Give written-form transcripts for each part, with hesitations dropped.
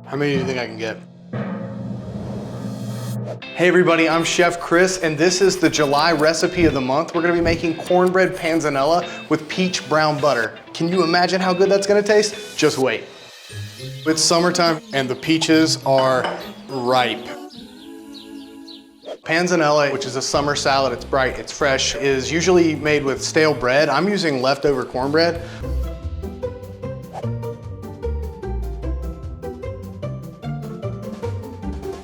How many do you think I can get? Hey everybody, I'm Chef Chris, and this is the July recipe of the month. We're gonna be making cornbread panzanella with peach brown butter. Can you imagine how good that's gonna taste? Just wait. It's summertime and the peaches are ripe. Panzanella, which is a summer salad, it's bright, it's fresh, is usually made with stale bread. I'm using leftover cornbread.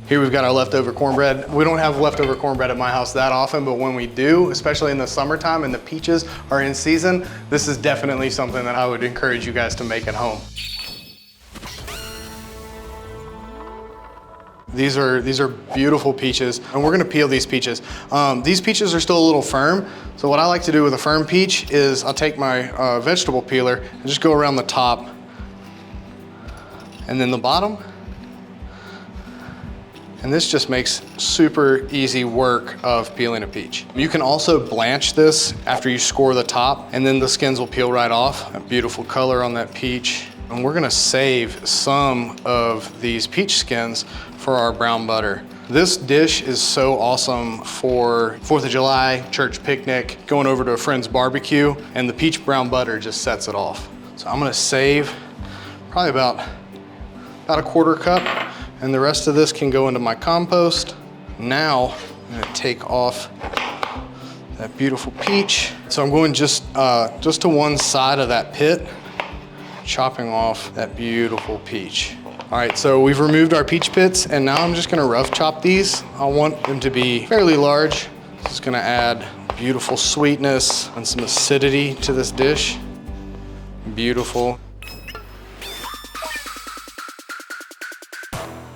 Here we've got our leftover cornbread. We don't have leftover cornbread at my house that often, but when we do, especially in the summertime and the peaches are in season, this is definitely something that I would encourage you guys to make at home. These are beautiful peaches, and we're gonna peel these peaches. These peaches are still a little firm, so what I like to do with a firm peach is I'll take my vegetable peeler and just go around the top and then the bottom. And this just makes super easy work of peeling a peach. You can also blanch this after you score the top, and then the skins will peel right off. A beautiful color on that peach. And we're gonna save some of these peach skins for our brown butter. This dish is so awesome for 4th of July, church picnic, going over to a friend's barbecue, and the peach brown butter just sets it off. So I'm gonna save probably about a 1/4 cup. And the rest of this can go into my compost. Now, I'm gonna take off that beautiful peach. So I'm going just to one side of that pit, chopping off that beautiful peach. All right, so we've removed our peach pits, and now I'm just gonna rough chop these. I want them to be fairly large. This is gonna add beautiful sweetness and some acidity to this dish. Beautiful.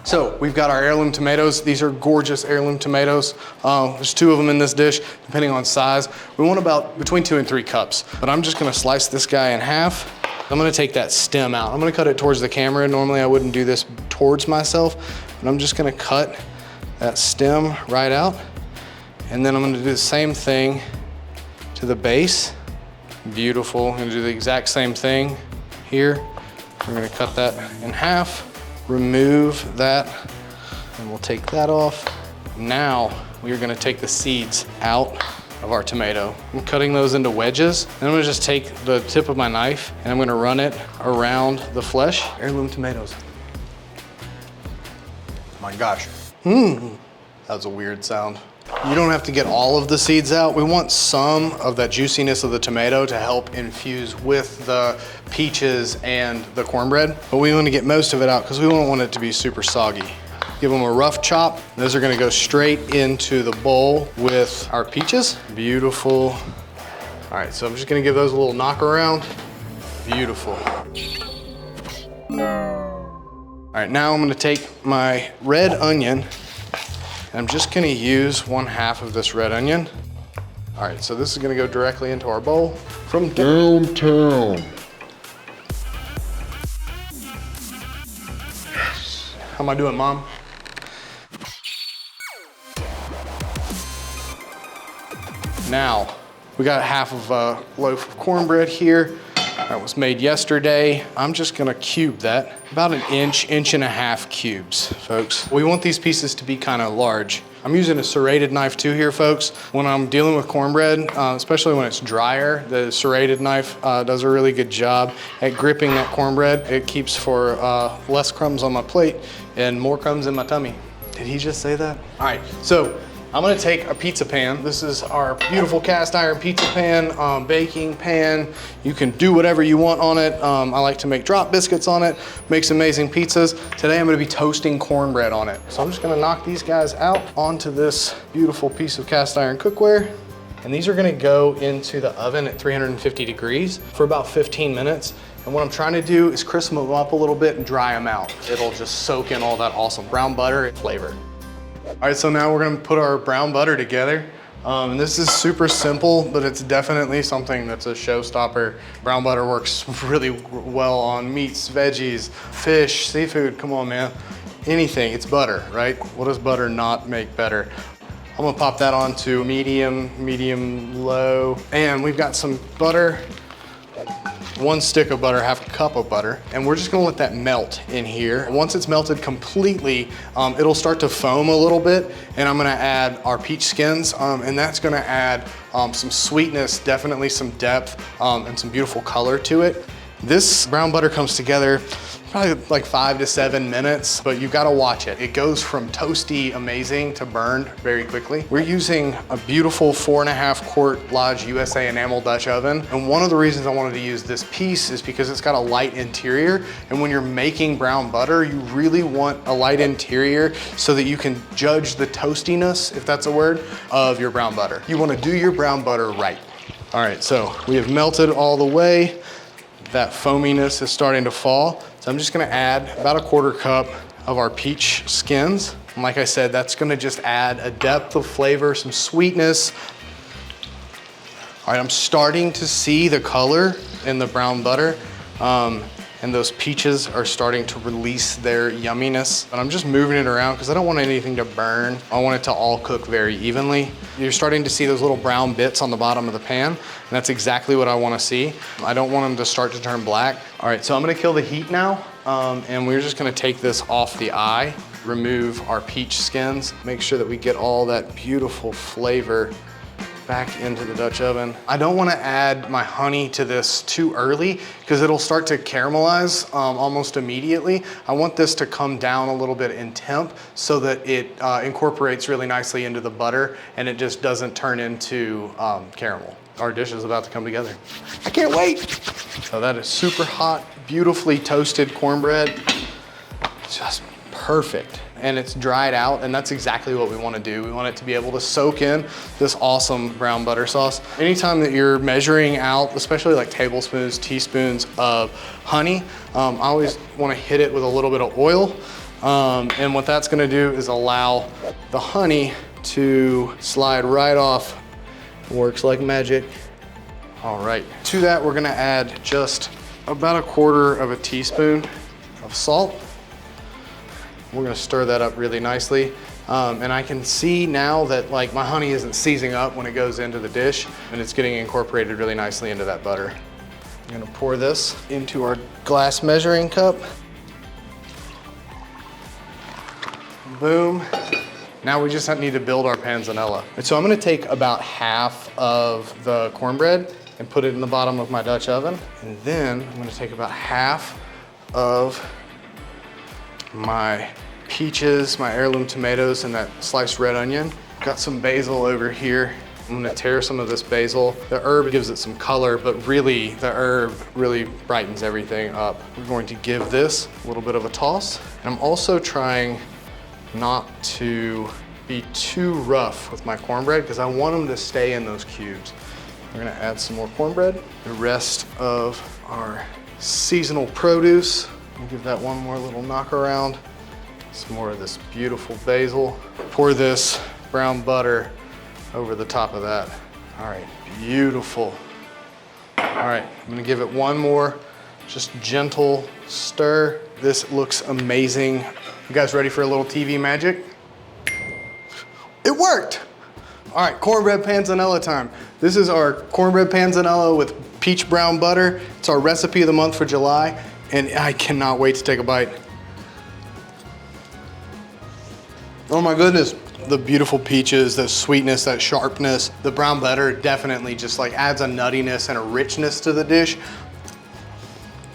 So we've got our heirloom tomatoes. These are gorgeous heirloom tomatoes. There's 2 of them in this dish, depending on size. We want about between 2 and 3 cups, but I'm just gonna slice this guy in half. I'm gonna take that stem out. I'm gonna cut it towards the camera. Normally I wouldn't do this towards myself, but I'm just gonna cut that stem right out. And then I'm gonna do the same thing to the base. Beautiful. I'm gonna do the exact same thing here. We're gonna cut that in half. Remove that, and we'll take that off. Now, we are gonna take the seeds out of our tomato. I'm cutting those into wedges, and I'm gonna just take the tip of my knife, and I'm gonna run it around the flesh. Heirloom tomatoes. My gosh. That was a weird sound. You don't have to get all of the seeds out. We want some of that juiciness of the tomato to help infuse with the peaches and the cornbread, but we want to get most of it out because we don't want it to be super soggy. Give them a rough chop. Those are gonna go straight into the bowl with our peaches. Beautiful. All right, so I'm just gonna give those a little knock around. Beautiful. All right, now I'm gonna take my red onion, I'm just gonna use 1/2 of this red onion. All right, so this is gonna go directly into our bowl from downtown. Yes. How am I doing, Mom? Now, we got 1/2 of a loaf of cornbread here. That was made yesterday. I'm just gonna cube that, about 1 inch, 1.5 inch cubes, folks. We want these pieces to be kind of large. I'm using a serrated knife too here, folks. When I'm dealing with cornbread, especially when it's drier, the serrated knife does a really good job at gripping that cornbread. It keeps for less crumbs on my plate and more crumbs in my tummy. Did he just say that? All right, so I'm gonna take a pizza pan. This is our beautiful cast iron pizza pan, baking pan. You can do whatever you want on it. I like to make drop biscuits on it, makes amazing pizzas. Today I'm gonna be toasting cornbread on it. So I'm just gonna knock these guys out onto this beautiful piece of cast iron cookware. And these are gonna go into the oven at 350 degrees for about 15 minutes. And what I'm trying to do is crisp them up a little bit and dry them out. It'll just soak in all that awesome brown butter and flavor. All right, so now we're gonna put our brown butter together. And this is super simple, but it's definitely something that's a showstopper. Brown butter works really well on meats, veggies, fish, seafood. Come on, man. Anything, it's butter, right? What does butter not make better? I'm gonna pop that onto medium, low. And we've got some butter 1 stick of butter, half a cup of butter, and we're just gonna let that melt in here. Once it's melted completely, it'll start to foam a little bit, and I'm gonna add our peach skins, and that's gonna add some sweetness, definitely some depth, and some beautiful color to it. This brown butter comes together probably like 5 to 7 minutes, but you gotta watch it. It goes from toasty amazing to burned very quickly. We're using a beautiful 4.5 quart Lodge USA enamel Dutch oven. And one of the reasons I wanted to use this piece is because it's got a light interior. And when you're making brown butter, you really want a light interior so that you can judge the toastiness, if that's a word, of your brown butter. You wanna do your brown butter right. All right, so we have melted all the way. That foaminess is starting to fall. So I'm just gonna add about a 1/4 cup of our peach skins. And like I said, that's gonna just add a depth of flavor, some sweetness. All right, I'm starting to see the color in the brown butter. And those peaches are starting to release their yumminess. And I'm just moving it around because I don't want anything to burn. I want it to all cook very evenly. You're starting to see those little brown bits on the bottom of the pan, and that's exactly what I want to see. I don't want them to start to turn black. All right, so I'm gonna kill the heat now, and we're just gonna take this off the eye, remove our peach skins, make sure that we get all that beautiful flavor back into the Dutch oven. I don't want to add my honey to this too early because it'll start to caramelize almost immediately. I want this to come down a little bit in temp so that it incorporates really nicely into the butter and it just doesn't turn into caramel. Our dish is about to come together. I can't wait. So that is super hot, beautifully toasted cornbread. Just perfect. And it's dried out, and that's exactly what we want to do. We want it to be able to soak in this awesome brown butter sauce. Anytime that you're measuring out, especially like tablespoons, teaspoons of honey, I always want to hit it with a little bit of oil. And what that's going to do is allow the honey to slide right off. Works like magic. All right, to that we're going to add just about 1/4 teaspoon of salt. We're gonna stir that up really nicely. And I can see now that like my honey isn't seizing up when it goes into the dish and it's getting incorporated really nicely into that butter. I'm gonna pour this into our glass measuring cup. Boom. Now we just need to build our panzanella. And so I'm gonna take about half of the cornbread and put it in the bottom of my Dutch oven. And then I'm gonna take about half of my peaches, my heirloom tomatoes, and that sliced red onion. Got some basil over here. I'm gonna tear some of this basil. The herb gives it some color, but really the herb really brightens everything up. We're going to give this a little bit of a toss. And I'm also trying not to be too rough with my cornbread because I want them to stay in those cubes. We're gonna add some more cornbread. The rest of our seasonal produce. We'll give that one more little knock around. Some more of this beautiful basil. Pour this brown butter over the top of that. All right, beautiful. All right, I'm gonna give it one more just gentle stir. This looks amazing. You guys ready for a little TV magic? It worked. All right, cornbread panzanella time. This is our cornbread panzanella with peach brown butter. It's our recipe of the month for July, and I cannot wait to take a bite. Oh my goodness. The beautiful peaches, the sweetness, that sharpness. The brown butter definitely just like adds a nuttiness and a richness to the dish.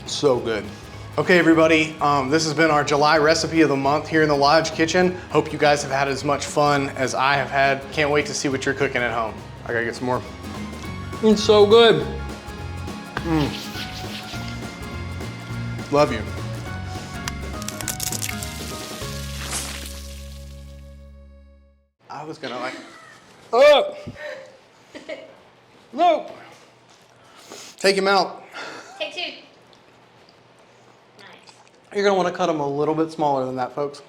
So good. Okay, everybody, this has been our July recipe of the month here in the Lodge Kitchen. Hope you guys have had as much fun as I have had. Can't wait to see what you're cooking at home. I gotta get some more. It's so good. Love you. I was gonna like, oh, no. Take him out. Take two. Nice. You're gonna wanna cut them a little bit smaller than that, folks.